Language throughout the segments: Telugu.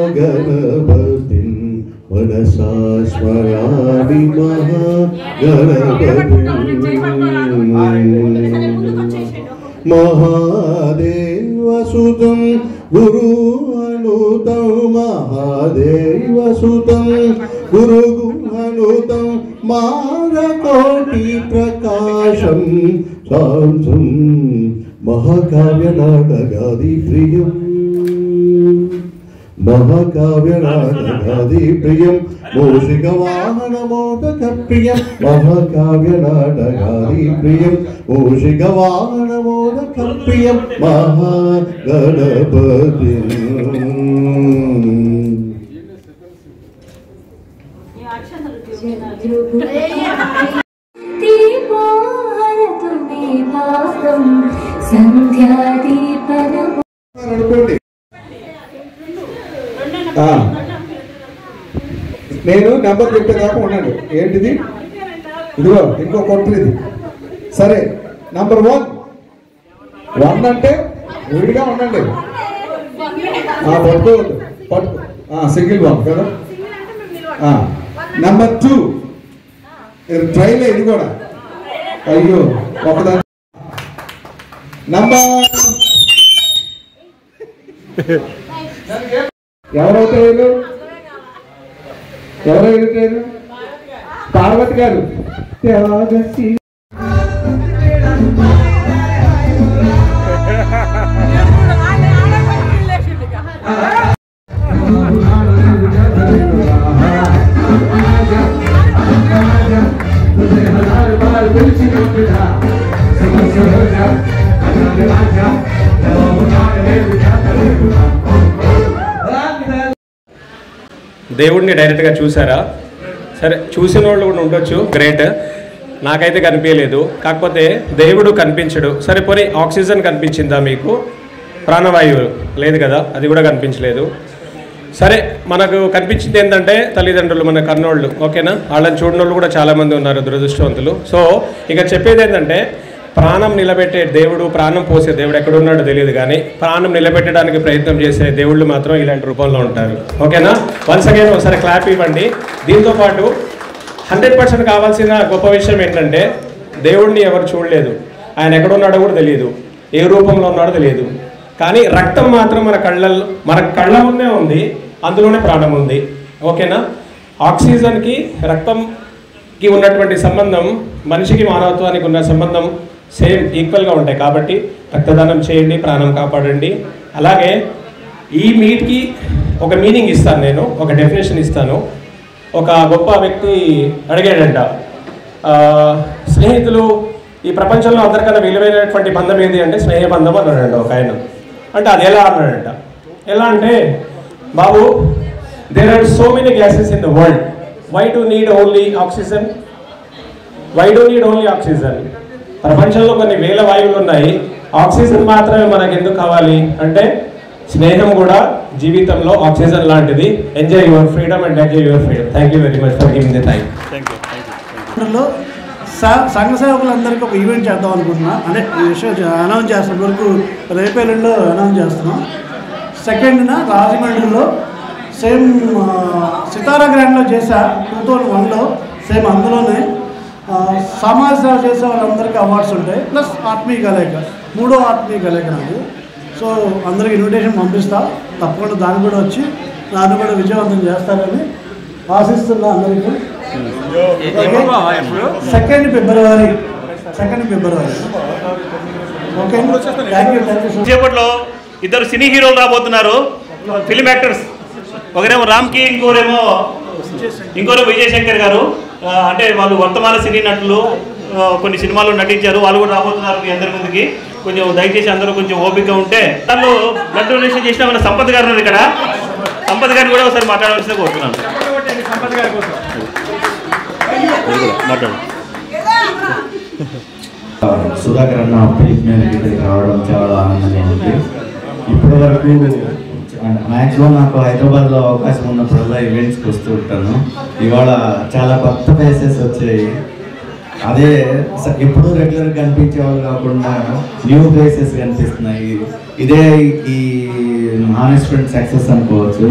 महागणपतिं मनसा स्मरामि महादेवसुतं गुरुहनुतं महादेवसुतं गुरुहनुतं मारकोटिप्रकाशं सांसं महाकाव्यनाटकादिप्रियं महाकाव्यनाटकादिप्रियं मूषिकवाहनमोदकप्रियं महाकाव्यनाटकादिप्रियं मूषिकवाहनमोदकप्रियं महागणपतिं నేను నెంబర్ చెప్పేదాకా ఉండండి. ఏంటిది? ఇదిగో ఇంకో కొట్టు ఇది. సరే, నంబర్ 1 అంటే విడిగా ఉండండి. పట్టుకోవద్దు, పట్టు సింగిల్ 1 కదా. నంబర్ 2 ట్రైలే ఇది కూడా. అయ్యో ఒకదాని నంబర్ ఎవరైతే పార్వతి గారు దేవుడిని డైరెక్ట్గా చూసారా? సరే, చూసిన వాళ్ళు కూడా ఉండొచ్చు, గ్రేట్. నాకైతే కనిపించలేదు. కాకపోతే దేవుడు కనిపించడు. సరే, పోనీ ఆక్సిజన్ కనిపించిందా మీకు? ప్రాణవాయువు లేదు కదా, అది కూడా కనిపించలేదు. సరే, మనకు కనిపించింది ఏంటంటే తల్లిదండ్రులు, మన కన్నోళ్ళు, ఓకేనా? వాళ్ళని చూడనోళ్ళు కూడా చాలామంది ఉన్నారు, దురదృష్టవంతులు. సో ఇక చెప్పేది ఏంటంటే, ప్రాణం నిలబెట్టే దేవుడు, ప్రాణం పోసే దేవుడు ఎక్కడున్నాడో తెలియదు, కానీ ప్రాణం నిలబెట్టడానికి ప్రయత్నం చేసే దేవుళ్ళు మాత్రం ఇలాంటి రూపంలో ఉంటారు, ఓకేనా? వన్స్ అగైన్ ఒకసారి క్లాప్ ఇవ్వండి. దీంతోపాటు 100% కావాల్సిన గొప్ప విషయం ఏంటంటే, దేవుడిని ఎవరు చూడలేదు, ఆయన ఎక్కడున్నాడో కూడా తెలియదు, ఏ రూపంలో ఉన్నాడో తెలియదు, కానీ రక్తం మాత్రం మన కళ్ళ ముందే ఉంది, అందులోనే ప్రాణం ఉంది, ఓకేనా? ఆక్సిజన్కి రక్తంకి ఉన్నటువంటి సంబంధం మనిషికి మానవత్వానికి ఉన్న సంబంధం సేమ్ ఈక్వల్గా ఉంటాయి. కాబట్టి రక్తదానం చేయండి, ప్రాణం కాపాడండి. అలాగే ఈ మీట్కి ఒక మీనింగ్ ఇస్తాను, నేను ఒక డెఫినేషన్ ఇస్తాను. ఒక గొప్ప వ్యక్తి అడిగాడంట, స్నేహితులు ఈ ప్రపంచంలో అందరికన్నా విలువైనటువంటి బంధం ఏది అంటే స్నేహబంధం అన్నాడంట ఒక ఆయన. అంటే అది ఎలా అన్నాడంట, ఎలా అంటే, బాబు, there are so many gases in the world, why do need only oxygen? Why do need only oxygen? ప్రపంచంలో కొన్ని వేల వాయువులు ఉన్నాయి, ఆక్సిజన్ మాత్రమే మనకు ఎందుకు కావాలి అంటే, స్నేహం కూడా జీవితంలో ఆక్సిజన్ లాంటిది. Enjoy your freedom and enjoy your freedom. Thank you very much for giving the time. సంఘ సేవకులందరికీ ఒక ఈవెంట్ చేద్దాం అనుకుంటున్నా. అంటే ఈ విషయం అనౌన్స్ చేస్తాం, వరకు రేపేళ్ళలో అనౌన్స్ చేస్తున్నాం. 2nd రాజమండ్రిలో సేమ్ సితారా గ్రాండ్లో చేశా 2001లో, సేమ్ అందులోనే సమాజ సేవ చేసే వాళ్ళందరికీ అవార్డ్స్ ఉంటాయి, ప్లస్ ఆత్మీయ కలయిక, 3వ ఆత్మీయ కలయిక నాది. సో అందరికి ఇన్విటేషన్ పంపిస్తా, తప్పకుండా దాన్ని కూడా వచ్చి దాన్ని కూడా విజయవంతం చేస్తారని ఆశిస్తున్నా అందరికీ. 2nd February. Okay, thank you. సేపట్లో 2 సినీ హీరోలు రాబోతున్నారు, ఫిలిం యాక్టర్స్. ఒకరేమో రామ్కి, ఇంకోరేమో విజయశంకర్ గారు. అంటే వాళ్ళు వర్తమాన సినీ నటులు, కొన్ని సినిమాల్లో నటించారు, వాళ్ళు కూడా రాబోతున్నారు మీ అందరి ముందుకి. కొంచెం దయచేసి అందరూ కొంచెం ఓపికగా ఉంటే. వాళ్ళు బ్లడ్ డొనేషన్ చేసిన మన సంపత్ గారు ఇక్కడ, సంపత్ గారిని కూడా ఒకసారి మాట్లాడవలసిందిగా కోరుతున్నాను. సంపత్ గారి కోసం మాట్లాడు. సుధాకర్ అన్న పిలుపు మీద ఇక్కడికి రావడం చాలా ఆనందంగా ఉంది. ఇప్పటి వరకు మ్యాక్సిమం నాకు హైదరాబాద్లో అవకాశం ఉన్నప్పుడల్లా ఈవెంట్స్కి వస్తూ ఉంటాను. ఇవాళ చాలా కొత్త ప్లేసెస్ వచ్చాయి. అదే ఎప్పుడూ రెగ్యులర్గా కనిపించే వాళ్ళు కాకుండా న్యూ ఫేసెస్ కనిపిస్తున్నాయి. ఇదే ఈ హానెస్ట్ ఫ్రెండ్ సక్సెస్ అనుకోవచ్చు.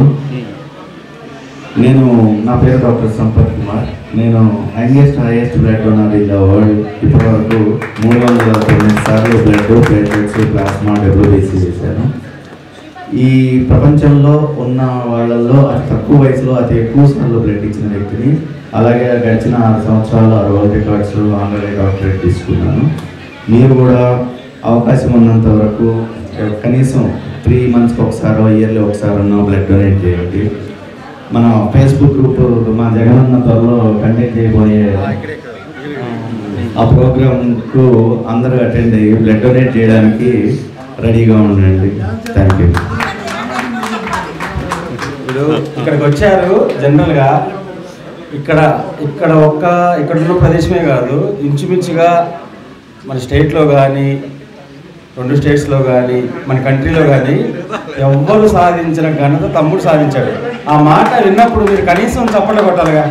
నా పేరు డాక్టర్ సంపత్ కుమార్. నేను highest blood donor in the world. ఇప్పటివరకు 309 సార్లు బ్లడ్, ప్లేట్లెట్స్, ప్లాస్మా, డబ్ల్యూబీసీ చేశాను. ఈ ప్రపంచంలో ఉన్న వాళ్ళల్లో అతి తక్కువ వయసులో అతి ఎక్కువ సార్లు బ్లడ్ ఇచ్చిన వ్యక్తిని. అలాగే గడిచిన 6 సంవత్సరాలు 6 వరల్డ్ రికార్డ్స్, ఆనరీ డాక్టరేట్ తీసుకున్నాను. మీరు కూడా అవకాశం ఉన్నంత వరకు కనీసం 3 మంత్స్కి ఒకసారో, ఇయర్లీ ఒకసారో బ్లడ్ డొనేట్ చేయండి. మన ఫేస్బుక్ గ్రూప్ మా జగనన్న త్వరలో కండక్ట్ చేయబోయే ఆ ప్రోగ్రామ్కు అందరూ అటెండ్ అయ్యి బ్లడ్ డొనేట్ చేయడానికి రెడీగా ఉండండి. Thank you. ఇప్పుడు ఇక్కడికి వచ్చారు. జనరల్గా ఇక్కడున్న ప్రదేశమే కాదు, ఇంచుమించుగా మన స్టేట్లో కానీ 2 స్టేట్స్లో కానీ మన కంట్రీలో కానీ ఎవ్వరు సాధించిన ఘనత తమ్ముడు సాధించాడు. ఆ మాట విన్నప్పుడు మీరు కనీసం చప్పట్లు కొట్టాలిగా.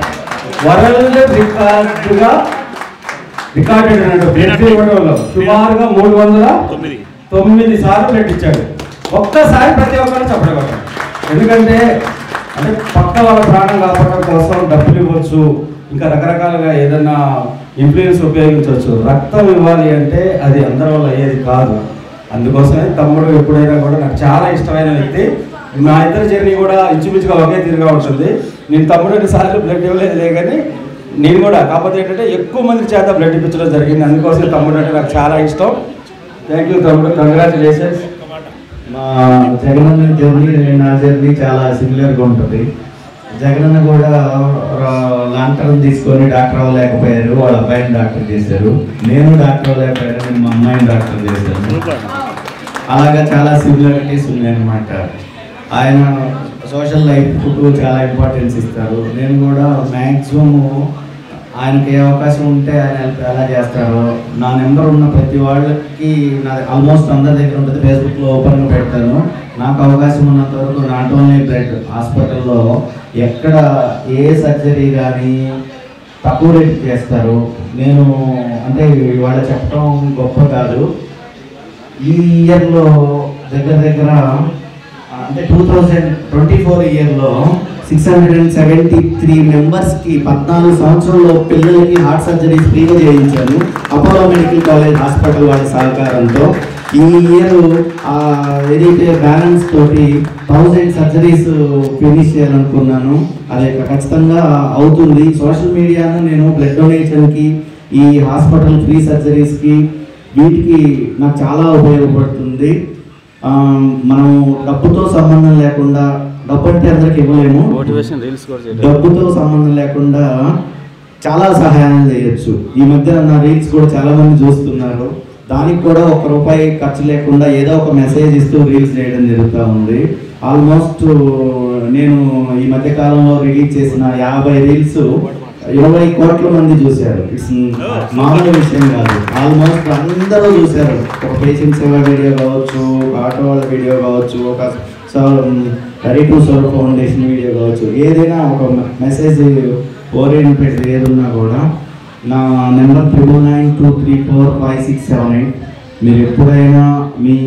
వరల్డ్ రికార్డెడ్ అన్నట్టు బ్లడ్ ఇవ్వడంలో సుమారుగా 309 సార్లు బ్లడ్ ఇచ్చాడు. ఒక్కసారి ప్రతి ఒక్కరు చప్పట్లు కొట్టాలి. ఎందుకంటే పక్క వాళ్ళ ప్రాణం కాపాడడం కోసం డబ్బులు ఇవ్వచ్చు, ఇంకా రకరకాలుగా ఏదన్నా ఇన్ఫ్లుయెన్స్ ఉపయోగించవచ్చు. రక్తం ఇవ్వాలి అంటే అది అందరి వల్ల అయ్యేది కాదు. అందుకోసమే తమ్ముడు ఎప్పుడైనా కూడా నాకు చాలా ఇష్టమైన వ్యక్తి. మా ఇద్దరు జర్నీ కూడా ఇంచుమించుగా ఒకే తీరుగా ఉంటుంది. నేను తమ్ముడు 2 సార్లు బ్లడ్ ఇవ్వలేదులే, కానీ నేను కూడా కాకపోతే ఏంటంటే ఎక్కువ మంది చేత బ్లడ్ ఇప్పించడం జరిగింది. అందుకోసం తమ్ముడు అంటే నాకు చాలా ఇష్టం. థ్యాంక్ యూ తమ్ముడు, కంగ్రాచులేషన్స్. మా జగనన్న జర్నీ నా జర్నీ చాలా సిమిలర్గా ఉంటుంది. జగనన్న కూడా లాంగ్ టర్మ్ తీసుకొని డాక్టర్ అవ్వలేకపోయారు, వాళ్ళ అబ్బాయిని డాక్టర్ చేశారు. నేను డాక్టర్ అవ్వలేకపోయాను, నేను మా అమ్మాయిని డాక్టర్ చేశాను. అలాగా చాలా సిమిలారిటీస్ ఉన్నాయన్నమాట. ఆయన సోషల్ లైఫ్కు చాలా ఇంపార్టెన్స్ ఇస్తారు. నేను కూడా మ్యాక్సిమం ఆయనకి ఏ అవకాశం ఉంటే ఆయన ఎలా చేస్తారో, నా నెంబర్ ఉన్న ప్రతి వాళ్ళకి నా ఆల్మోస్ట్ అందరి దగ్గర ఉంటుంది, ఫేస్బుక్లో ఓపెన్గా పెడతాను. నాకు అవకాశం ఉన్నంత వరకు నాట్ ఓన్లీ బ్లడ్, హాస్పిటల్లో ఎక్కడ ఏ సర్జరీ కానీ తక్కువ రేటు చేస్తారు. నేను అంటే ఇవాళ చెప్పడం గొప్ప కాదు. ఈ ఇయర్లో దగ్గర అంటే 2024 ఇయర్లో 673 మెంబర్స్కి 14 సంవత్సరంలో పిల్లలకి హార్ట్ సర్జరీస్ ఫ్రీగా చేయించాను అపోలో మెడికల్ కాలేజ్ హాస్పిటల్ వాళ్ళ సహకారంతో. ఈ ఇయర్ ఏదైతే బ్యాలెన్స్ తోటి 1000 సర్జరీస్ ఫినిష్ చేయాలనుకున్నాను. అది ఖచ్చితంగా అవుతుంది. సోషల్ మీడియాను నేను బ్లడ్ డొనేషన్కి, ఈ హాస్పిటల్ ఫ్రీ సర్జరీస్కి, వీటికి నాకు చాలా ఉపయోగపడుతుంది. మనం డబ్బుతో సంబంధం లేకుండా, డబ్బు అంటే అందరికి ఇవ్వలేము, డబ్బుతో సంబంధం లేకుండా చాలా సహాయం చేయొచ్చు. ఈ మధ్య నా రీల్స్ కూడా చాలా మంది చూస్తున్నారు. దానికి కూడా ₹1 ఖర్చు లేకుండా ఏదో ఒక మెసేజ్ ఇస్తూ రీల్స్ చేయడం జరుగుతూ ఉంది. ఆల్మోస్ట్ నేను ఈ మధ్య కాలంలో రిలీజ్ చేసిన 50 రీల్స్ 20 కోట్ల మంది చూశారు. ఇట్స్ మామూలు విషయం కాదు. ఆల్మోస్ట్ అందరూ చూశారు. ఒక పేషెంట్ సేవా వీడియో కావచ్చు, ఒక ఆటో వాళ్ళ వీడియో కావచ్చు, ఒక ready to serve foundation video కావచ్చు, ఏదైనా ఒక మెసేజ్ ఓరియంటెడ్ ఏదున్నా కూడా నా నెంబర్ 9992345678. మీరు ఎప్పుడైనా మీ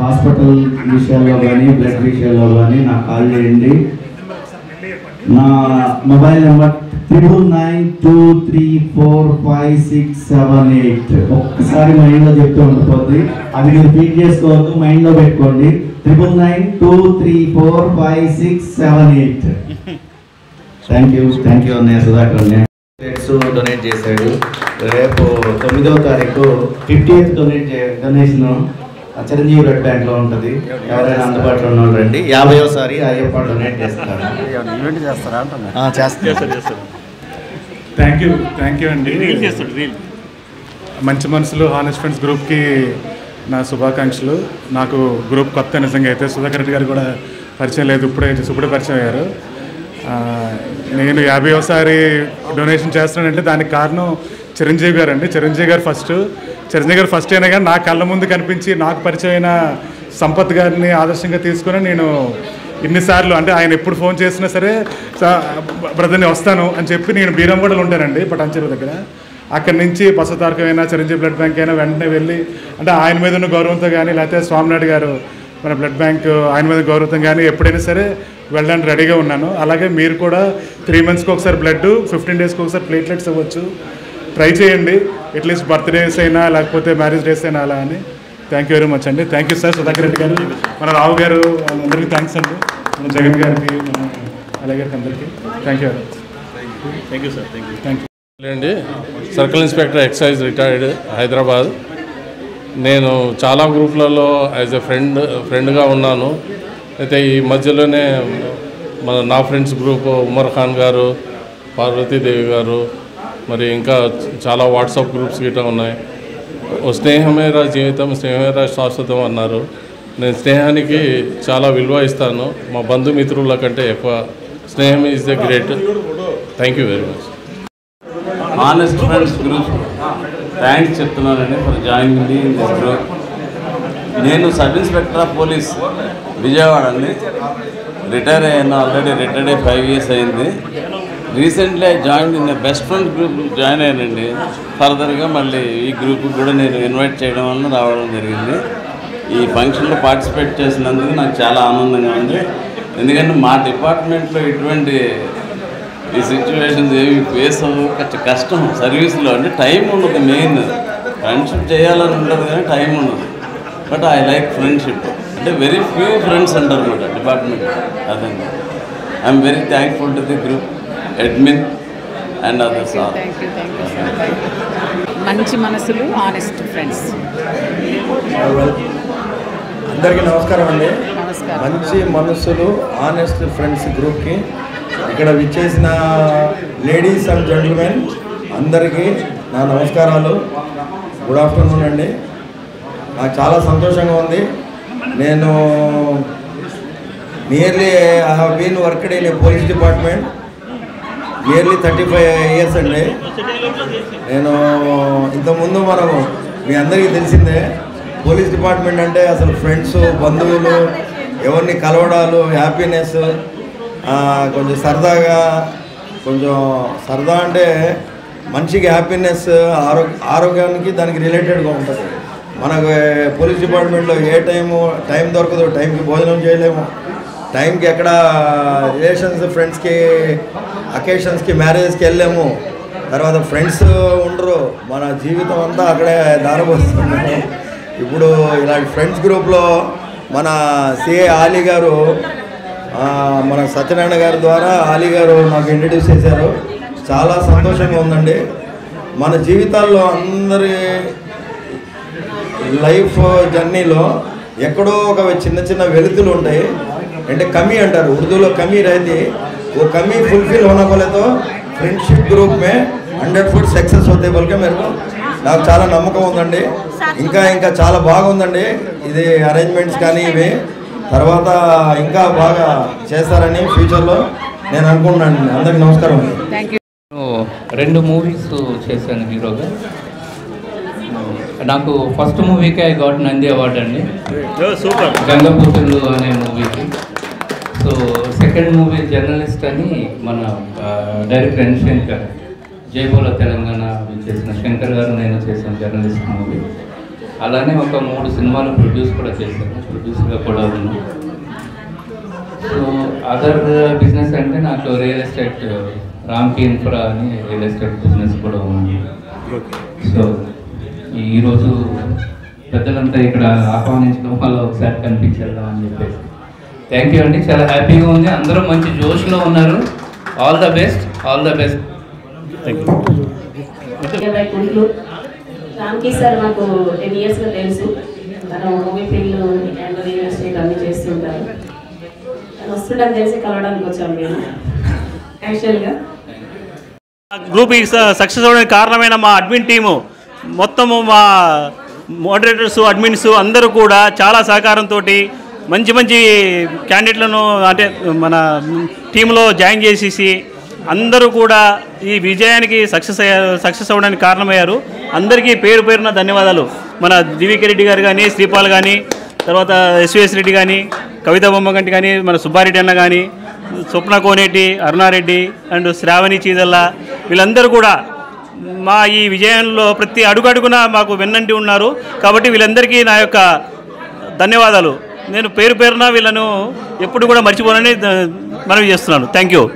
హాస్పిటల్ విషయాల్లో కానీ, బ్లడ్ విషయాల్లో కానీ నాకు కాల్ చేయండి. నా మొబైల్ నెంబర్ 9992345678. ఒక్కసారి మైండ్లో చెప్తూ ఉండిపోద్ది, అది మీరు ఫీడ్ చేసుకోవద్దు, మైండ్లో పెట్టుకోండి. 9992345678. థ్యాంక్ యూ అన్నయ్య సుధాకర్ అన్నయ్య. డొనేట్ చేశాడు. రేపు 9వ తారీఖు 50th డొనేషన్ చిరంజీవి బ్లడ్ బ్యాంక్లో ఉంటుంది. ఎవరైనా అందుబాటులో ఉన్న వాళ్ళు రండి. 50వసారి అయ్యప్ప డొనేట్ చేస్తారు. థ్యాంక్ యూ అండి. మంచి మనసులు హానెస్ట్ ఫ్రెండ్స్ గ్రూప్కి నా శుభాకాంక్షలు. నాకు గ్రూప్ కొత్త నిజంగా అయితే. సుధాకర్ రెడ్డి గారు కూడా పరిచయం లేదు, ఇప్పుడే పరిచయం అయ్యారు. నేను 50వసారి డొనేషన్ చేస్తున్నానంటే దానికి కారణం చిరంజీవి గారు అండి. చిరంజీవి గారు ఫస్ట్ అయినా కానీ నా కళ్ళ ముందు కనిపించి నాకు పరిచయమైన సంపత్ గారిని ఆదర్శంగా తీసుకొని నేను ఇన్నిసార్లు, అంటే ఆయన ఎప్పుడు ఫోన్ చేసినా సరే బ్రదర్ని వస్తాను అని చెప్పి నేను బీరంగూడలో ఉంటానండి, పటాన్చెరువు దగ్గర. అక్కడి నుంచి పశుతారకమైనా చిరంజీవి బ్లడ్ బ్యాంక్ అయినా వెంటనే వెళ్ళి అంటే ఆయన మీద ఉన్న గౌరవంతో కానీ లేకపోతే స్వామినాయుడు గారు మన బ్లడ్ బ్యాంక్ ఆయన మీద గౌరవంతో కానీ ఎప్పుడైనా సరే వెళ్ళడానికి రెడీగా ఉన్నాను. అలాగే మీరు కూడా 3 monthsకి ఒకసారి బ్లడ్, 15 daysకి ఒకసారి ప్లేట్లెట్స్ ఇవ్వచ్చు. ట్రై చేయండి, అట్లీస్ట్ బర్త్డేస్ అయినా లేకపోతే మ్యారేజ్ డేస్ అయినా అలా అని. థ్యాంక్ యూ వెరీ మచ్ అండి. Thank you sir Sudhakar Reddy గారు, మన రావు గారు, అందరికీ థ్యాంక్స్ అండి. మన జగన్ గారికి, మన అలాగే గారికి అందరికీ thank you very much. Thank you sir. Thank you అండి. Circle inspector excise retired Hyderabad. నేను చాలా గ్రూప్లలో యాజ్ ఎ ఫ్రెండ్గా ఉన్నాను. అయితే ఈ మధ్యలోనే నా ఫ్రెండ్స్ గ్రూప్ ఉమర్ ఖాన్ గారు, పార్వతీదేవి గారు, మరి ఇంకా చాలా వాట్సాప్ గ్రూప్స్ గిట్లా ఉన్నాయి. స్నేహమేరా జీవితం, స్నేహమేరా శాశ్వతం అన్నారు. నేను స్నేహానికి చాలా విలువ ఇస్తాను. మా బంధుమిత్రుల కంటే ఎక్కువ స్నేహం is the great. Thank you very much. Honest friends group thanks చెప్తున్నానండి for joining in this group. నేను sub inspector of police Vijayawada అండి. రిటైర్ అయ్యాను, ఆల్రెడీ రిటైర్డ్ అయ్యి 5 years అయింది. Recently join in best friends group join అయ్యానండి. ఫర్దర్గా మళ్ళీ ఈ గ్రూప్కి కూడా నేను ఇన్వైట్ చేయడం వల్ల రావడం జరిగింది. ఈ ఫంక్షన్లో పార్టిసిపేట్ చేసినందుకు నాకు చాలా ఆనందంగా ఉంది. ఎందుకంటే మా డిపార్ట్మెంట్లో ఇటువంటి ఈ సిచ్యువేషన్స్ ఏమి ఫేస్ కష్టం. సర్వీస్లో అంటే టైం ఉండదు. మెయిన్ ఫ్రెండ్షిప్ చేయాలని ఉంటుంది కానీ టైం ఉండదు. But I like friendship. అంటే వెరీ ఫ్యూ ఫ్రెండ్స్ అంటారు అనమాట డిపార్ట్మెంట్. అదే I'm very thankful to the group admin and others all. మంచి మనసులు, ఆనెస్ట్ ఫ్రెండ్స్. అందరికీ నమస్కారం అండి. నమస్కారం. మంచి మనసులు, ఆనెస్ట్ ఫ్రెండ్స్ గ్రూప్కి ఇక్కడ విచ్చేసిన లేడీస్ అండ్ జెంటిల్మెన్ అందరికీ నా నమస్కారాలు. గుడ్ ఆఫ్టర్నూన్ అండి. నాకు చాలా సంతోషంగా ఉంది. నేను nearly I have been worked in a police department nearly 35 years అండి. నేను ఇంతకుముందు మనము మీ అందరికీ తెలిసిందే పోలీస్ డిపార్ట్మెంట్ అంటే అసలు ఫ్రెండ్స్, బంధువులు, ఎవరిని కలవడాలు, హ్యాపీనెస్, కొంచెం సరదాగా, కొంచెం సరదా అంటే మనిషికి హ్యాపీనెస్, ఆరోగ్యానికి దానికి రిలేటెడ్గా ఉంటుంది. మనకు పోలీస్ డిపార్ట్మెంట్లో టైం దొరకదు, టైంకి భోజనం చేయలేము, టైంకి ఎక్కడ రిలేషన్స్, ఫ్రెండ్స్కి, అకేషన్స్కి, మ్యారేజ్కి వెళ్ళాము. తర్వాత ఫ్రెండ్స్ ఉండరు, మన జీవితం అంతా అక్కడే దారపోస్తుంది. ఇప్పుడు ఇలాంటి ఫ్రెండ్స్ గ్రూప్లో మన సిఏ ఆలీ గారు, మన సత్యనారాయణ గారి ద్వారా ఆలీ గారు నాకు ఇంట్రడ్యూస్ చేశారు. చాలా సంతోషంగా ఉందండి. మన జీవితాల్లో అందరి లైఫ్ జర్నీలో ఎక్కడో ఒక చిన్న చిన్న వెలుతులు ఉంటాయి. అంటే కమీ అంటారు, ఉర్దూలో కమీ रहती वो कमी फुलफिल होना बोले तो फ्रेंडशिप ग्रुप में 100% सक्सेस होते बोल के मेरे को నాకు చాలా నమ్మకం ఉందండి. ఇంకా చాలా బాగుందండి ఇది అరేంజ్మెంట్స్ కానీ ఇవి తర్వాత ఇంకా బాగా చేస్తారని ఫ్యూచర్లో నేను అనుకుంటున్నాను. అందరికి నమస్కారం అండి. Thank you. 2 movies చేశాను హీరోగా. నాకు first మూవీకే I got Nandi award అండి, సూపర్. గంగపుత్రులు అనే మూవీకి. సో సెకండ్ మూవీ జర్నలిస్ట్ అని మన డైరెక్టర్ ఎన్ శంకర్, జైబోల తెలంగాణ చేసిన శంకర్ గారు నేను చేశాను జర్నలిస్ట్ మూవీ. అలానే ఒక 3 సినిమాలు ప్రొడ్యూస్ కూడా చేశాను, ప్రొడ్యూసర్గా కూడా ఉన్నాను. సో అదర్ బిజినెస్ అంటే నాకు రియల్ ఎస్టేట్, రామ్కి ఇన్ఫ్రా అని రియల్ ఎస్టేట్ బిజినెస్ కూడా ఉంది. సో ఈరోజు పెద్దలంతా ఇక్కడ ఆహ్వానించడం వల్ల ఒకసారి కనిపించేద్దాం అని చెప్పేసి థ్యాంక్ యూ అండి. చాలా హ్యాపీగా ఉంది, అందరూ మంచి జోష్లో ఉన్నారు. All the best, all the best. రామ్కి సార్ మాకు 10 yearsగా తెలుసు. తను movie field and real estate అన్నీ చేస్తుంటారు. తను వస్తుండని తెలిసి కలవడానికి వచ్చాము మేము. యాక్చువల్గా గ్రూప్ సక్సెస్ అవ్వడానికి కారణమైన మా అడ్మిన్ టీము మొత్తము, మా మోడరేటర్స్, అడ్మిన్స్ అందరూ కూడా చాలా సహకారంతో మంచి మంచి క్యాండిడేట్లను అంటే మన టీంలో జాయిన్ చేసేసి అందరూ కూడా ఈ విజయానికి సక్సెస్ అవ్వడానికి కారణమయ్యారు. అందరికీ పేరు పేరున ధన్యవాదాలు. మన దివికే రెడ్డి గారు కానీ, శ్రీపాల్ కానీ, తర్వాత ఎస్విఎస్ రెడ్డి కానీ, కవితా బొమ్మగంటి కానీ, మన సుబ్బారెడ్డి అన్న కానీ, స్వప్న కోనేటి, అరుణారెడ్డి అండ్ శ్రావణి చీదల్ల, వీళ్ళందరూ కూడా మా ఈ విజయంలో ప్రతి అడుగడుగున మాకు వెన్నంటి ఉన్నారు. కాబట్టి వీళ్ళందరికీ నా యొక్క ధన్యవాదాలు. నేను పేరు పేరున వీళ్ళను ఎప్పుడు కూడా మర్చిపోనని మనవి చేస్తున్నాను. Thank you.